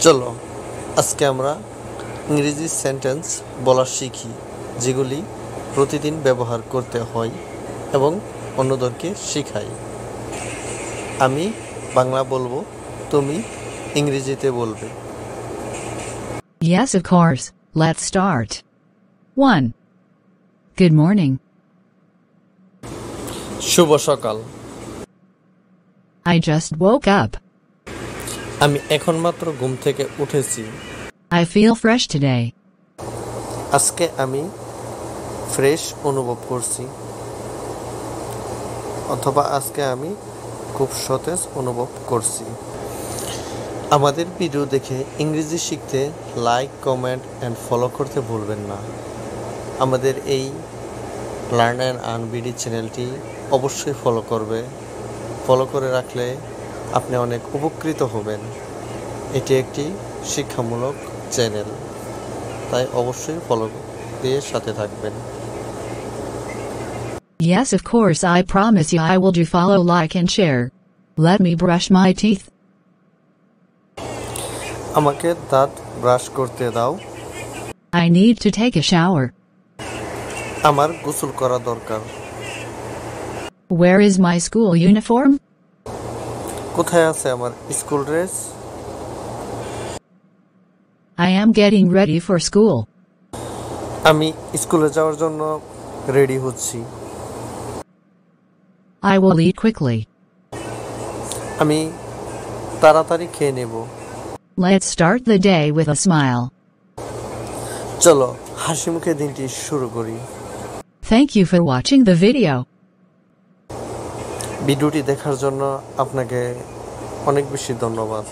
চলো আজকে আমরা ইংরেজি সেন্টেন্স বলা শিখি, যেগুলি প্রতিদিন ব্যবহার করতে হয় এবং অন্যদেরকে শেখাই। আমি বাংলা বলবো, তুমি ইংরেজিতে বলবে। Yes, of course. Let's start. 1. Good morning. শুভ সকাল। I just woke up. আমি এখন মাত্র ঘুম থেকে উঠেছি। I feel fresh today. আজকে আমি ফ্রেশ অনুভব করছি, অথবা আজকে আমি খুব সতেজ অনুভব করছি। আমাদের ভিডিও দেখে ইংরেজি শিখতে লাইক, কমেন্ট অ্যান্ড ফলো করতে ভুলবেন না। আমাদের এই লার্ন অ্যান্ড আর্ন বিডি চ্যানেলটি অবশ্যই ফলো করে রাখলে আপনি অনেক উপকৃত হবেন। এটি একটি শিক্ষামূলক চ্যানেল, তাই অবশ্যই ফলো দিয়ে সাথে থাকবেন। Yes, of course. I promise you I will do follow, like and share. Let me brush my teeth. আমাকে দাঁত ব্রাশ করতে দাও। I need to take a shower. আমার গোসল করা দরকার। Where is my school uniform? কোথায় আছে আমার school dress? I am getting ready for school. আমি স্কুলে যাওয়ার জন্য রেডি হচ্ছি। I will eat quickly. আমি তাড়াতাড়ি খেয়ে নেব। Let's start the day with a smile. চলো হাসি মুখে দিনটি শুরু করি। Thank you for watching the video. ভিডিওটি দেখার জন্য আপনাকে অনেক বেশি ধন্যবাদ।